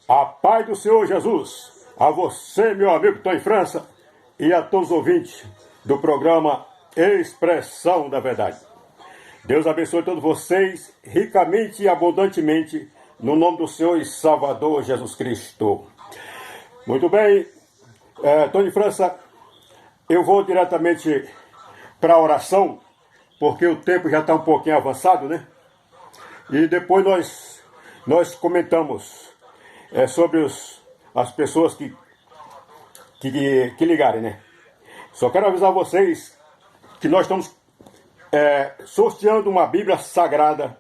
A paz do Senhor Jesus, a você, meu amigo Tony França, e a todos os ouvintes do programa Expressão da Verdade. Deus abençoe todos vocês ricamente e abundantemente, no nome do Senhor e Salvador Jesus Cristo. Muito bem, Tony França, eu vou diretamente para a oração, porque o tempo já está um pouquinho avançado, né? E depois nós comentamos sobre as pessoas que ligarem, né? Só quero avisar vocês que nós estamos sorteando uma Bíblia Sagrada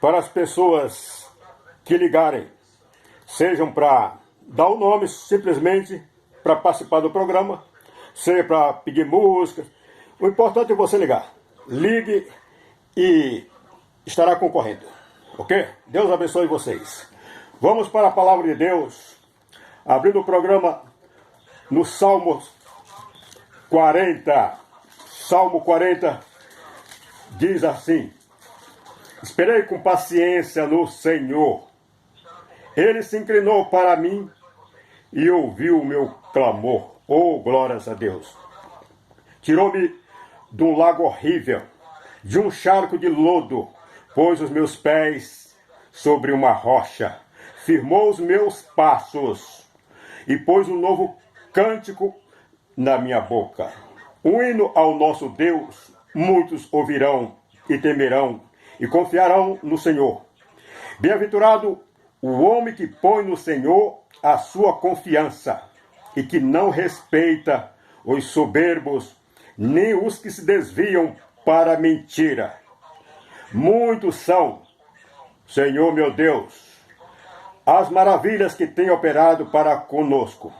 para as pessoas que ligarem, sejam para dar o nome simplesmente para participar do programa, seja para pedir música. O importante é você ligar. Ligue e estará concorrendo, ok? Deus abençoe vocês. Vamos para a palavra de Deus, abrindo o programa no Salmo 40. Salmo 40 diz assim: esperei com paciência no Senhor. Ele se inclinou para mim e ouviu o meu clamor. Oh, glórias a Deus! Tirou-me de um lago horrível, de um charco de lodo, pôs os meus pés sobre uma rocha, firmou os meus passos e pôs um novo cântico na minha boca. Um hino ao nosso Deus, muitos ouvirão e temerão e confiarão no Senhor. Bem-aventurado o homem que põe no Senhor a sua confiança e que não respeita os soberbos, nem os que se desviam para a mentira. Muitos são, Senhor meu Deus, as maravilhas que tem operado para conosco,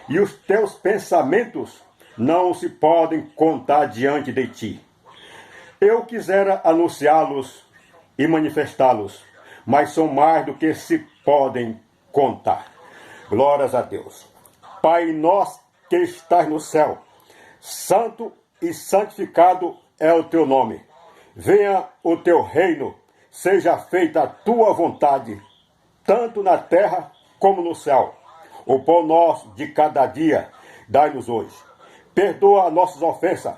e os teus pensamentos não se podem contar diante de ti. Eu quisera anunciá-los e manifestá-los, mas são mais do que se podem contar. Glórias a Deus. Pai nosso que estás no céu, santo e santificado é o teu nome. Venha o teu reino, seja feita a tua vontade, tanto na terra como no céu. O pão nosso de cada dia, dai-nos hoje. Perdoa nossas ofensas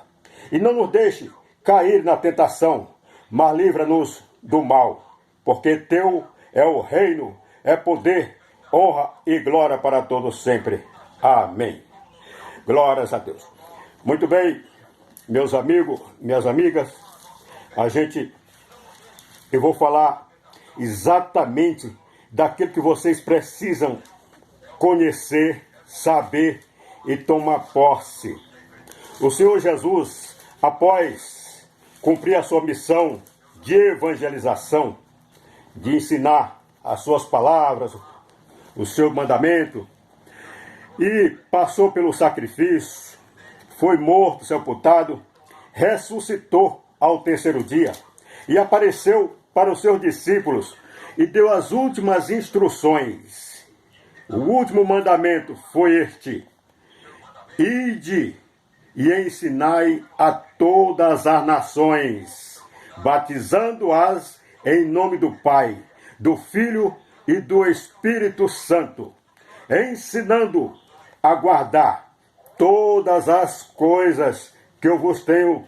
e não nos deixe cair na tentação, mas livra-nos do mal. Porque teu é o reino, é poder, honra e glória para todos sempre. Amém. Glórias a Deus. Muito bem, meus amigos, minhas amigas, eu vou falar exatamente daquilo que vocês precisam conhecer, saber e tomar posse. O Senhor Jesus, após cumprir a sua missão de evangelização, de ensinar as suas palavras, o seu mandamento, e passou pelo sacrifício, foi morto, sepultado, ressuscitou ao terceiro dia e apareceu para os seus discípulos e deu as últimas instruções. O último mandamento foi este: ide e ensinai a todas as nações, batizando-as em nome do Pai, do Filho e do Espírito Santo, ensinando a guardar todas as coisas que eu vos tenho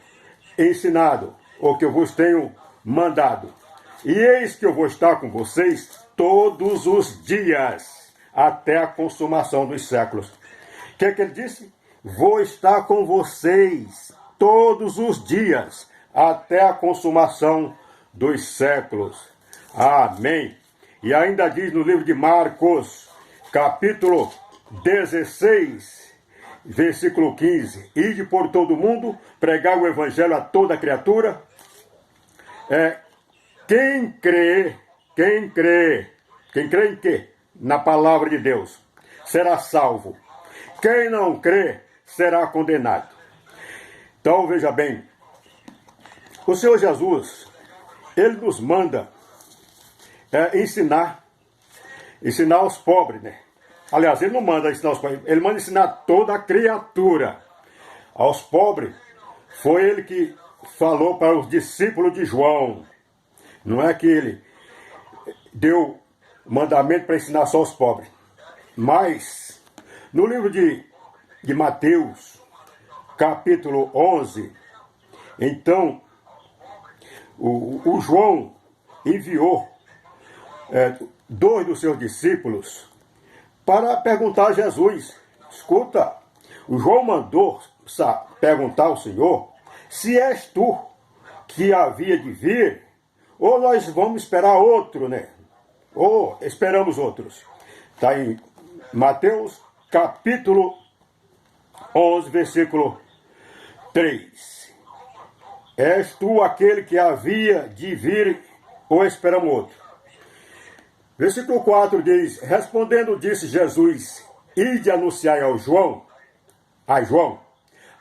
ensinado, ou que eu vos tenho mandado. E eis que eu vou estar com vocês todos os dias, até a consumação dos séculos. O que é que ele disse? Vou estar com vocês todos os dias, até a consumação dos séculos. Amém. E ainda diz no livro de Marcos, capítulo 16, versículo 15: ide por todo mundo, pregar o evangelho a toda criatura. Quem crê em quê? Na palavra de Deus, será salvo. Quem não crê, será condenado. Então, veja bem, o Senhor Jesus, Ele nos manda ensinar aos pobres, né? Aliás, Ele não manda ensinar aos pobres, Ele manda ensinar toda a criatura. Aos pobres, foi Ele que falou para os discípulos de João. Não é que Ele deu mandamento para ensinar só os pobres. Mas, no livro de Mateus, capítulo 11, então, o João enviou dois dos seus discípulos para perguntar a Jesus. Escuta, o João mandou perguntar ao Senhor se és tu que havia de vir, ou nós vamos esperar outro, né? Ou esperamos outros. Está em Mateus capítulo 11, versículo 3. És tu aquele que havia de vir, ou esperamos outro? Versículo 4 diz: respondendo disse Jesus: ide anunciai a João,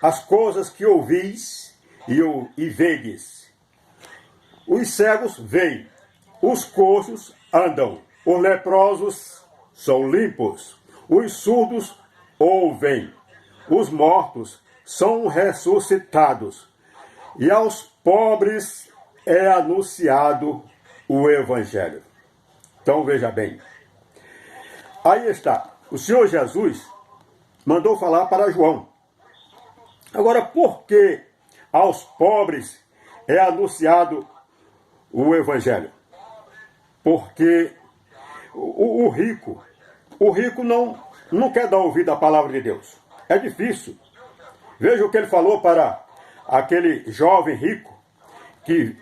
as coisas que ouvis e vedes. Os cegos veem, os coxos andam, os leprosos são limpos, os surdos ouvem, os mortos são ressuscitados, e aos pobres é anunciado o Evangelho. Então veja bem, aí está, o Senhor Jesus mandou falar para João. Agora, por que aos pobres é anunciado o Evangelho? Porque o rico não quer dar ouvido à palavra de Deus. É difícil. Veja o que ele falou para aquele jovem rico, que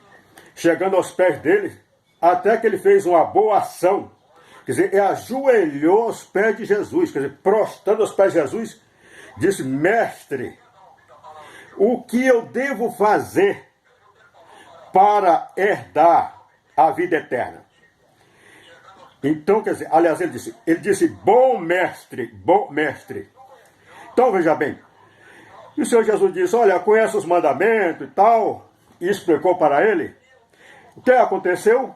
chegando aos pés dele, até que ele fez uma boa ação, quer dizer, ajoelhou aos pés de Jesus, quer dizer, prostrando aos pés de Jesus, disse: mestre, o que eu devo fazer para herdar a vida eterna? Então, quer dizer, aliás, ele disse, bom mestre. Então, veja bem, e o Senhor Jesus disse: olha, conhece os mandamentos e tal, e explicou para ele. O que aconteceu?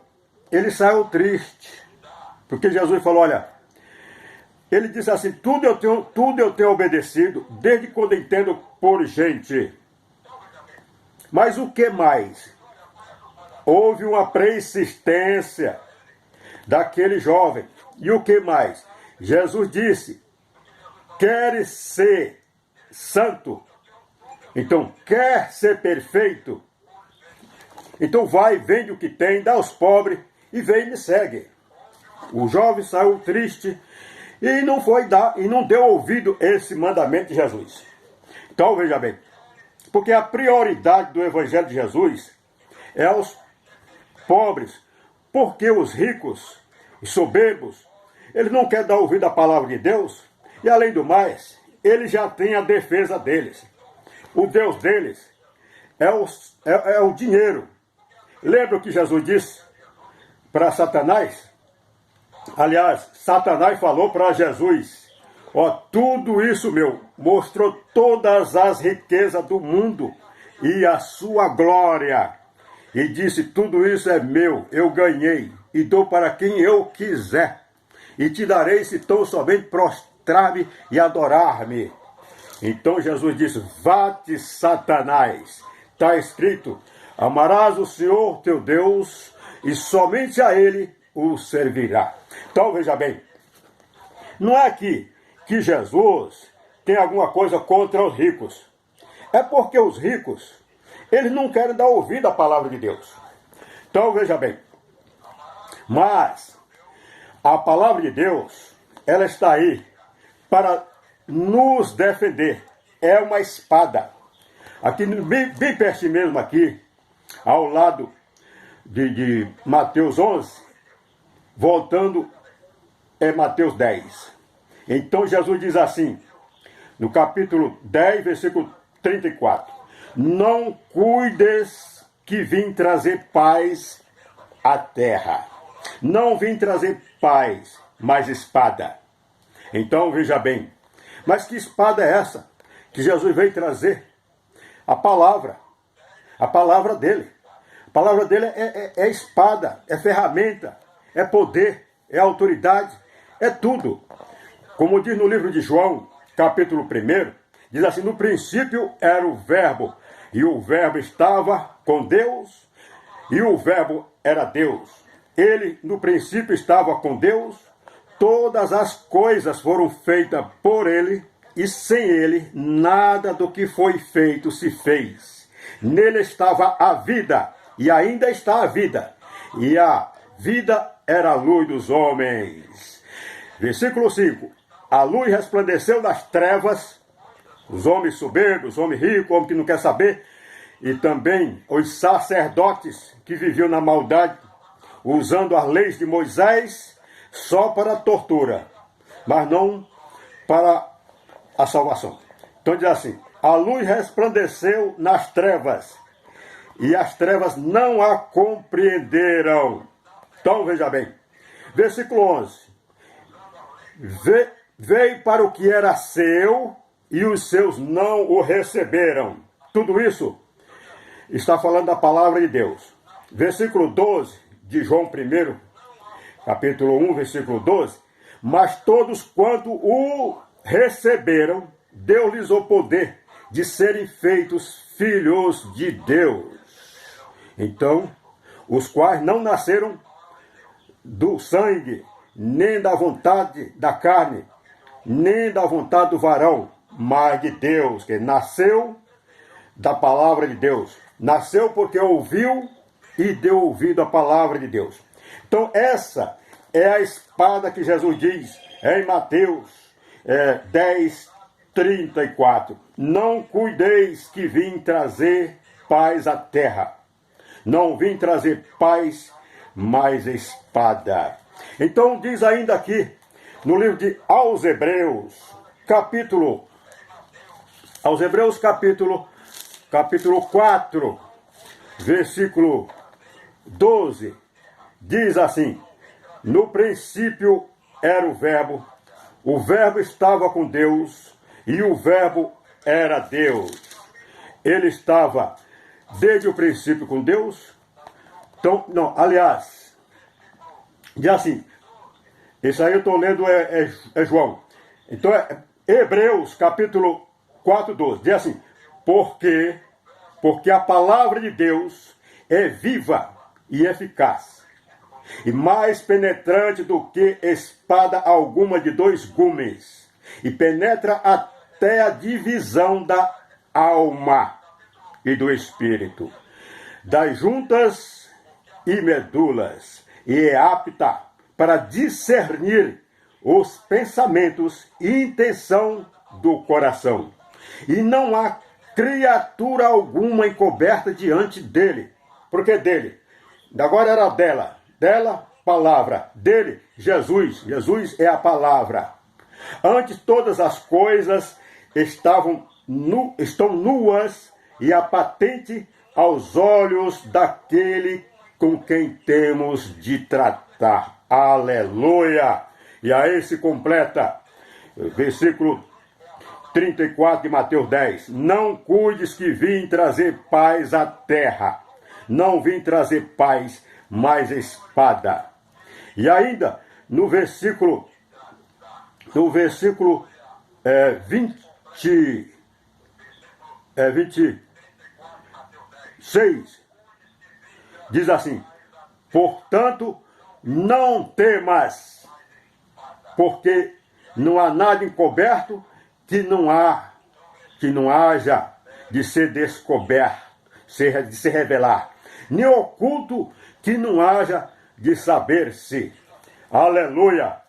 Ele saiu triste, porque Jesus falou: olha, ele disse assim: tudo eu tenho obedecido, desde quando entendo por gente. Mas o que mais? Houve uma persistência daquele jovem. E o que mais? Jesus disse: queres ser santo? Então, quer ser perfeito? Então vai, vende o que tem, dá aos pobres e vem e me segue. O jovem saiu triste e não deu ouvido a esse mandamento de Jesus. Então veja bem, porque a prioridade do Evangelho de Jesus é aos pobres, porque os ricos, os soberbos, eles não querem dar ouvido à palavra de Deus, e além do mais, eles já têm a defesa deles. O Deus deles é o dinheiro. Lembra o que Jesus disse para Satanás? Aliás, Satanás falou para Jesus: ó, tudo isso meu, mostrou todas as riquezas do mundo e a sua glória. E disse: tudo isso é meu, eu ganhei, e dou para quem eu quiser. E te darei se tão somente prostrar-me e adorar-me. Então Jesus disse: vá-te, Satanás. Está escrito: amarás o Senhor teu Deus, e somente a Ele o servirá. Então veja bem, não é aqui que Jesus tem alguma coisa contra os ricos. É porque os ricos, eles não querem dar ouvido à palavra de Deus. Então veja bem, mas a palavra de Deus, ela está aí para nos defender. É uma espada. Aqui, bem pertinho mesmo aqui, ao lado de Mateus 11, voltando é Mateus 10. Então Jesus diz assim, no capítulo 10, versículo 34. Não cuides que vim trazer paz à terra. Não vim trazer paz, mas espada. Então veja bem, mas que espada é essa que Jesus veio trazer? A palavra dele. A palavra dele é espada, é ferramenta, é poder, é autoridade, é tudo. Como diz no livro de João, capítulo 1, diz assim: no princípio era o verbo, e o verbo estava com Deus, e o verbo era Deus. ele no princípio estava com Deus, todas as coisas foram feitas por ele, e sem ele nada do que foi feito se fez. Nele estava a vida, e ainda está a vida, e a vida era a luz dos homens. Versículo 5. A luz resplandeceu nas trevas, os homens soberbos, os homens ricos, o homem que não quer saber, e também os sacerdotes que viviam na maldade, usando as leis de Moisés só para a tortura, mas não para a salvação. Então diz assim: a luz resplandeceu nas trevas, e as trevas não a compreenderam. Então veja bem, versículo 11. Veio para o que era seu, e os seus não o receberam. Tudo isso está falando da palavra de Deus. Versículo 12 de João 1, capítulo 1, versículo 12. Mas todos quanto o receberam, deu-lhes o poder de serem feitos filhos de Deus. Então, os quais não nasceram do sangue, nem da vontade da carne, nem da vontade do varão, mas de Deus, que nasceu da palavra de Deus. Nasceu porque ouviu e deu ouvido à palavra de Deus. Então essa é a espada que Jesus diz em Mateus 10:34. Não cuideis que vim trazer paz à terra. Não vim trazer paz, mas espada. Então diz ainda aqui, no livro de Aos Hebreus, capítulo 4, versículo 12, diz assim: no princípio era o Verbo estava com Deus, e o Verbo era Deus. Ele estava desde o princípio com Deus. Então, não, aliás, diz assim, isso aí eu estou lendo é João. Então, Hebreus, capítulo 4:12, diz assim: porque a palavra de Deus é viva e eficaz, e mais penetrante do que espada alguma de dois gumes, e penetra até a divisão da alma e do espírito, das juntas e medulas, e é apta para discernir os pensamentos e intenção do coração. E não há criatura alguma encoberta diante dele. Por que dele? Agora era dela, palavra. Dele, Jesus. Jesus é a palavra. Antes todas as coisas estão nuas e a patente aos olhos daquele com quem temos de tratar. Aleluia! E aí se completa, versículo 34 de Mateus 10. Não cuides que vim trazer paz à terra. Não vim trazer paz, mas espada. E ainda, no versículo 26, diz assim: portanto, não temas, porque não há nada encoberto que não haja de ser descoberto, de se revelar, nem oculto que não haja de saber-se. Aleluia!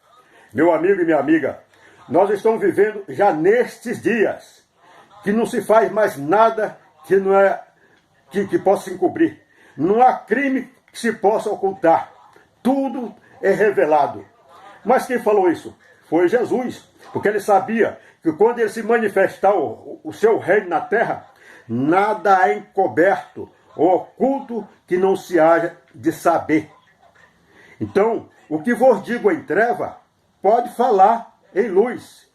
Meu amigo e minha amiga, nós estamos vivendo já nestes dias que não se faz mais nada que não é que possa se encobrir. Não há crime que se possa ocultar. Tudo é revelado. Mas quem falou isso? Foi Jesus, porque ele sabia que quando ele se manifestar o seu reino na terra, nada é encoberto ou oculto que não se haja de saber. Então, o que vos digo em treva, pode falar em luz.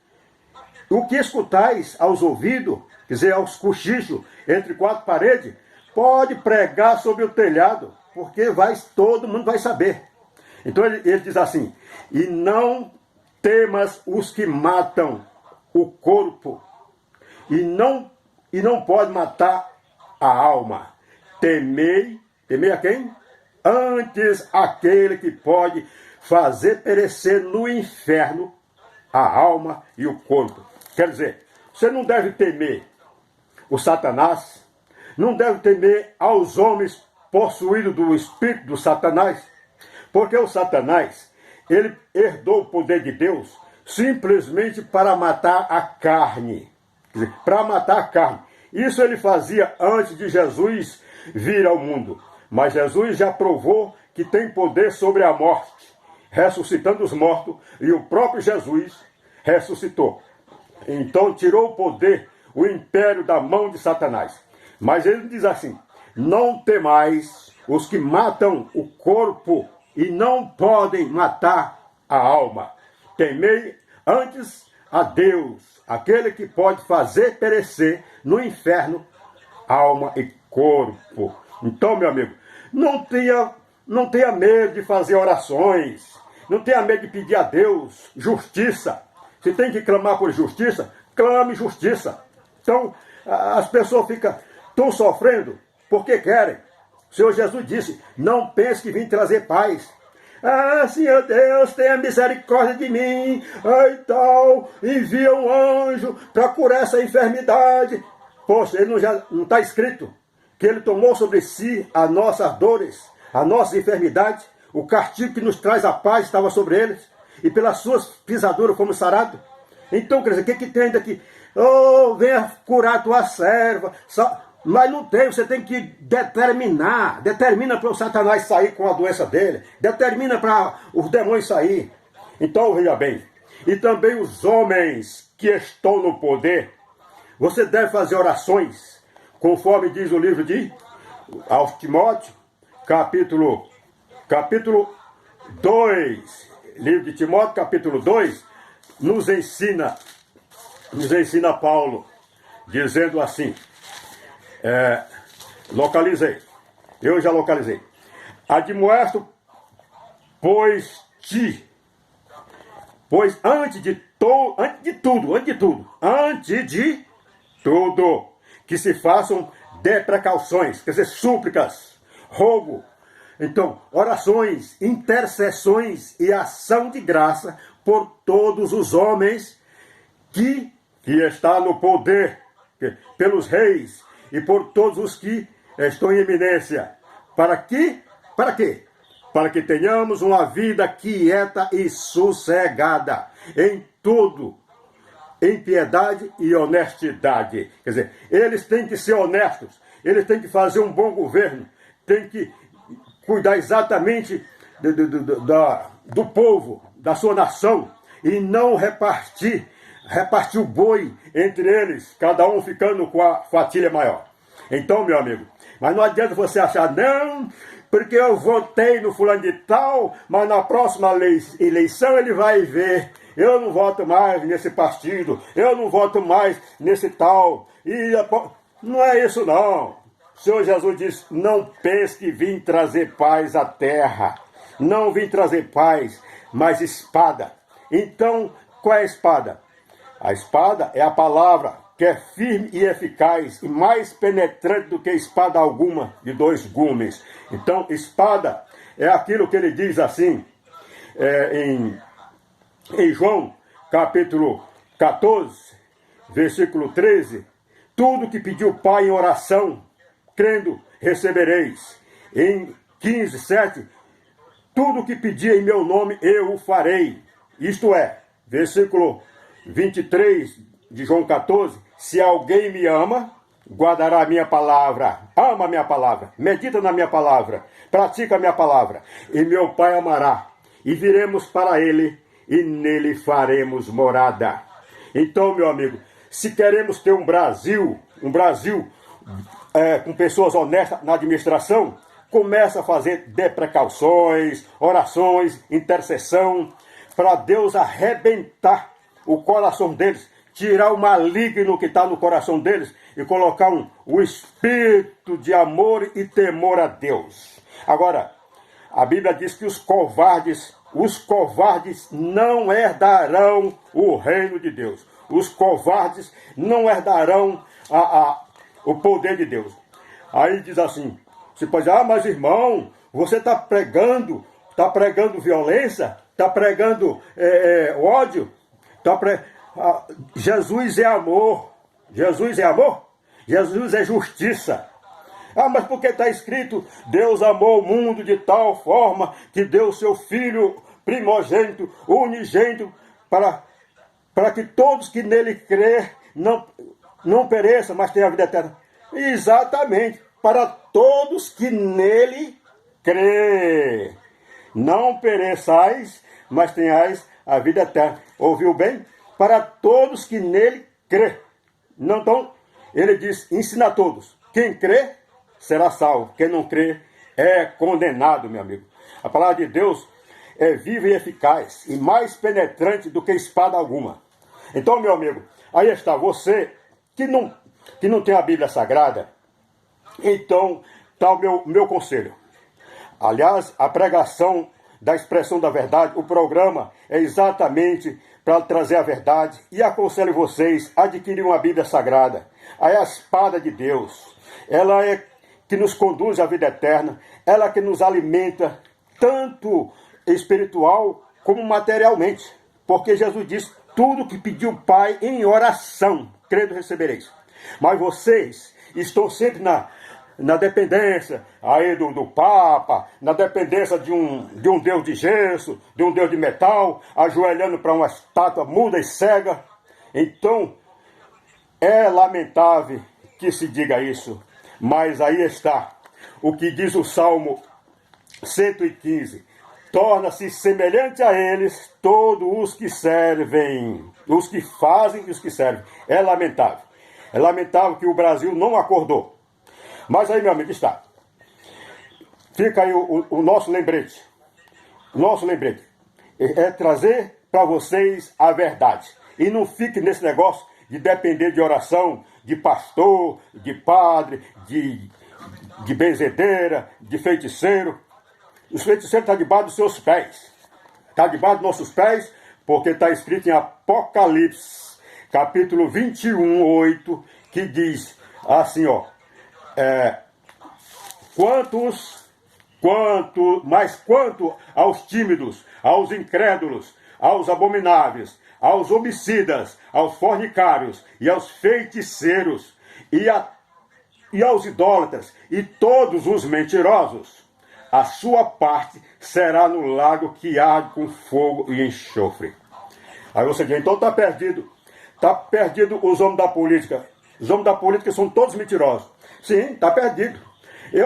O que escutais aos ouvidos, quer dizer, aos cochichos, entre quatro paredes, pode pregar sobre o telhado, porque todo mundo vai saber. Então ele diz assim: e não temas os que matam o corpo, e não pode matar a alma. Temei a quem? antes aquele que pode fazer perecer no inferno a alma e o corpo. Quer dizer, você não deve temer o Satanás, não deve temer aos homens possuídos do espírito do Satanás, porque o Satanás, ele herdou o poder de Deus simplesmente para matar a carne. Quer dizer, para matar a carne. Isso ele fazia antes de Jesus vir ao mundo. Mas Jesus já provou que tem poder sobre a morte, ressuscitando os mortos, e o próprio Jesus ressuscitou. Então tirou o poder, o império da mão de Satanás. Mas ele diz assim: não temais os que matam o corpo e não podem matar a alma. Temei antes a Deus, aquele que pode fazer perecer no inferno alma e corpo. Então, meu amigo, não tenha medo de fazer orações, não tenha medo de pedir a Deus justiça. Se tem que clamar por justiça, clame justiça. Então, as pessoas estão sofrendo porque querem. O Senhor Jesus disse: não pense que vim trazer paz. Ah, Senhor Deus, tenha misericórdia de mim. Ai, tal, envia um anjo para curar essa enfermidade. Poxa, ele não está escrito que ele tomou sobre si as nossas dores, as nossas enfermidades, o castigo que nos traz a paz estava sobre eles, e pelas suas pisaduras fomos sarados. Então, quer dizer, o que tem ainda aqui? Oh, venha curar a tua serva. Mas não tem, você tem que determina para o Satanás sair com a doença dele, determina para os demônios sair. Então, veja bem, e também os homens que estão no poder, você deve fazer orações, conforme diz o livro de aos Timóteo, capítulo 2, livro de Timóteo, capítulo 2, nos ensina Paulo, dizendo assim, localizei, eu já localizei: admoesto, pois antes de tudo, que se façam de precauções, quer dizer, súplicas, rogo, então, orações, intercessões e ação de graça por todos os homens que está no poder, pelos reis e por todos os que estão em eminência. Para quê? Para que tenhamos uma vida quieta e sossegada em tudo, em piedade e honestidade. Quer dizer, eles têm que ser honestos, eles têm que fazer um bom governo, têm que cuidar exatamente do povo, da sua nação, e não repartir o boi entre eles, cada um ficando com a fatia maior. Então, meu amigo, mas não adianta você achar, não, porque eu votei no fulano de tal, mas na próxima eleição ele vai ver, eu não voto mais nesse partido, eu não voto mais nesse tal, não é isso não. O Senhor Jesus disse: não pense que vim trazer paz à terra. Não vim trazer paz, mas espada. Então, qual é a espada? A espada é a palavra, que é firme e eficaz, e mais penetrante do que espada alguma de dois gumes. Então, espada é aquilo que ele diz assim, em João, capítulo 14, versículo 13. Tudo que pediu o Pai em oração, crendo, recebereis. Em 15, 7, tudo que pedir em meu nome, eu o farei. Isto é, versículo 23 de João 14, se alguém me ama, guardará a minha palavra, ama a minha palavra, medita na minha palavra, pratica a minha palavra, e meu Pai amará, e viremos para ele, e nele faremos morada. Então, meu amigo, se queremos ter um Brasil com pessoas honestas na administração, começa a fazer precauções, orações, intercessão, para Deus arrebentar o coração deles, tirar o maligno que está no coração deles e colocar o espírito de amor e temor a Deus. Agora, a Bíblia diz que os covardes não herdarão o reino de Deus. Os covardes não herdarão o poder de Deus. Aí diz assim, você pode dizer, mas irmão, Você está pregando violência, está pregando ódio. Jesus é amor. Jesus é amor? Jesus é justiça. Mas porque está escrito, Deus amou o mundo de tal forma que deu seu Filho primogênito, unigênito, para que todos que nele crê não pereçam, mas tenham a vida eterna. Exatamente, para todos que nele crê. Não pereçais, mas tenhais a vida eterna. Ouviu bem? Para todos que nele crê. Não, então, ele diz, ensina a todos. Quem crê, será salvo. Quem não crê, é condenado, meu amigo. A palavra de Deus é viva e eficaz, e mais penetrante do que espada alguma. Então, meu amigo, aí está, você que não tem a Bíblia Sagrada, então está o meu conselho. Aliás, a pregação da expressão da verdade, o programa é exatamente para trazer a verdade, e aconselho vocês a adquirir uma Bíblia Sagrada. Aí a espada de Deus, ela é que nos conduz à vida eterna, ela que nos alimenta tanto espiritual como materialmente, porque Jesus disse, tudo que pediu o Pai em oração, crendo recebereis. Mas vocês estão sempre na dependência aí do Papa, na dependência de um Deus de gesso, de um Deus de metal, ajoelhando para uma estátua muda e cega. Então, é lamentável que se diga isso, mas aí está o que diz o Salmo 115. Torna-se semelhante a eles todos os que servem, os que fazem e os que servem. É lamentável. É lamentável que o Brasil não acordou. Mas aí, meu amigo, está. Fica aí o nosso lembrete. Nosso lembrete é trazer para vocês a verdade. E não fique nesse negócio de depender de oração, de pastor, de padre, de benzedeira, de feiticeiro. Os feiticeiros estão debaixo dos seus pés. Está debaixo dos nossos pés, porque está escrito em Apocalipse, capítulo 21, 8, que diz assim, ó. Quanto aos tímidos, aos incrédulos, aos abomináveis, aos homicidas, aos fornicários e aos feiticeiros e aos idólatras e todos os mentirosos, a sua parte será no lago que arde com fogo e enxofre. Aí você diz, então está perdido os homens da política. Os homens da política são todos mentirosos. Sim, está perdido.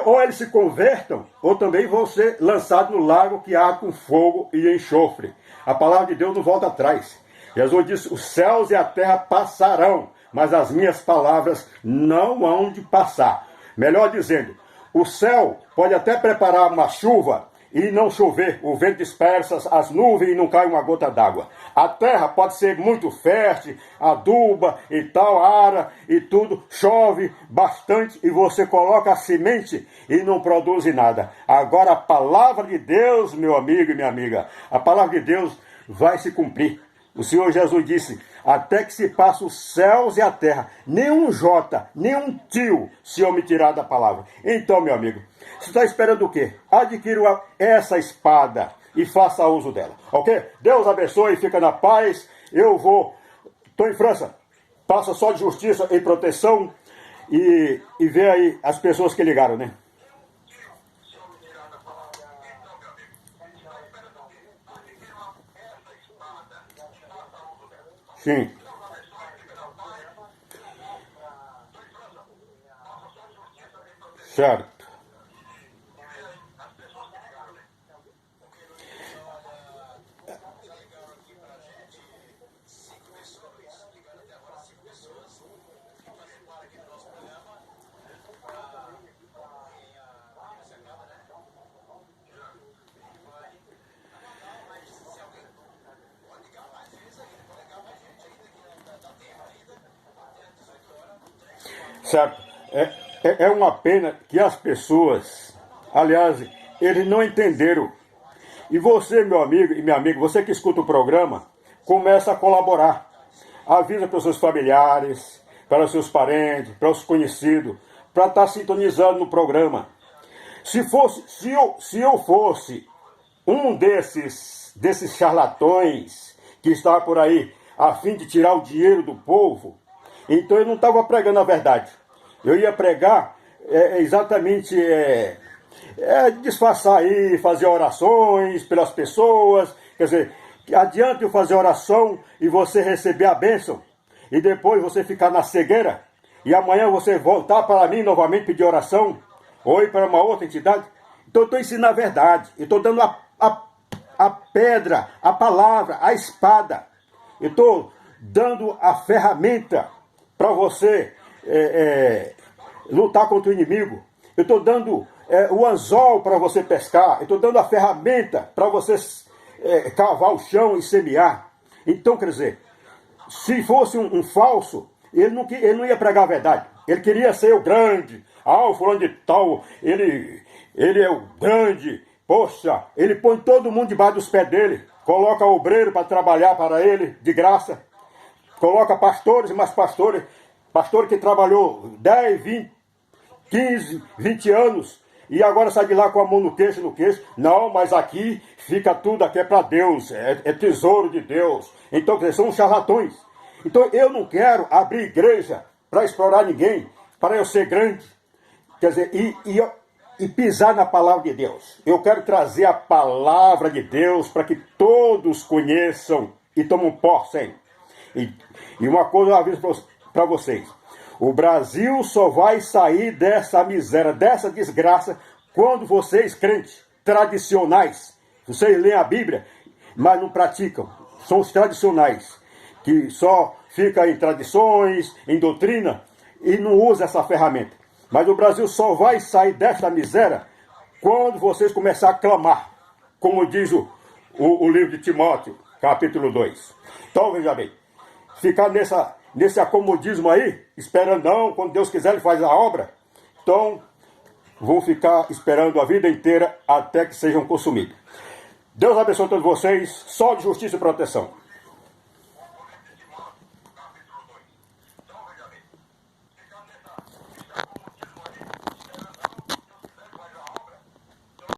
Ou eles se convertam, ou também vão ser lançados no lago que arde com fogo e enxofre. A palavra de Deus não volta atrás. Jesus disse, os céus e a terra passarão, mas as minhas palavras não hão de passar. Melhor dizendo, o céu pode até preparar uma chuva e não chover, o vento dispersa as nuvens e não cai uma gota d'água. A terra pode ser muito fértil, aduba e tal, ara e tudo, chove bastante e você coloca a semente e não produz nada. Agora a palavra de Deus, meu amigo e minha amiga, a palavra de Deus vai se cumprir. O Senhor Jesus disse, até que se passe os céus e a terra, nenhum jota, nenhum tio se omitirá da palavra. Então, meu amigo, você está esperando o quê? Adquira essa espada e faça uso dela, ok? Deus abençoe, fica na paz. Estou em França, passa só de justiça e proteção e vê aí as pessoas que ligaram, né? Sim. Certo. Certo. É uma pena que as pessoas, aliás, eles não entenderam. E você, meu amigo e minha amiga, você que escuta o programa, começa a colaborar. Avisa para os seus familiares, para os seus parentes, para os conhecidos, para estar sintonizando no programa. Se eu fosse um desses charlatões que está por aí a fim de tirar o dinheiro do povo, então eu não estava pregando a verdade. Eu ia pregar exatamente disfarçar aí, fazer orações pelas pessoas. Quer dizer, adianta eu fazer oração e você receber a bênção, e depois você ficar na cegueira, e amanhã você voltar para mim novamente pedir oração, ou ir para uma outra entidade. Então eu estou ensinando a verdade, eu estou dando a pedra, a palavra, a espada. Eu estou dando a ferramenta para você lutar contra o inimigo. Eu estou dando o anzol para você pescar. Eu estou dando a ferramenta para você cavar o chão e semear. Então, quer dizer, se fosse um falso, ele não ia pregar a verdade. Ele queria ser o grande. O fulano de tal, ele é o grande. Poxa, ele põe todo mundo debaixo dos pés dele. Coloca obreiro para trabalhar para ele, de graça. Coloca pastores e mais pastores. Pastor que trabalhou 10, 20, 15, 20 anos. E agora sai de lá com a mão no queixo. Não, mas aqui fica tudo, aqui é para Deus. É tesouro de Deus. Então, quer dizer, são charlatões. Então, eu não quero abrir igreja para explorar ninguém, para eu ser grande. Quer dizer, e pisar na palavra de Deus. Eu quero trazer a palavra de Deus para que todos conheçam e tomem posse. E uma coisa eu aviso para vocês. O Brasil só vai sair dessa miséria, dessa desgraça, quando vocês, crentes tradicionais, vocês leem a Bíblia, mas não praticam. São os tradicionais, que só ficam em tradições, em doutrina, e não usam essa ferramenta. Mas o Brasil só vai sair desta miséria quando vocês começarem a clamar, como diz o livro de Timóteo, capítulo 2. Então, veja bem, ficar nesse acomodismo aí, esperando não, quando Deus quiser ele faz a obra, então vão ficar esperando a vida inteira até que sejam consumidos. Deus abençoe todos vocês, só de justiça e proteção.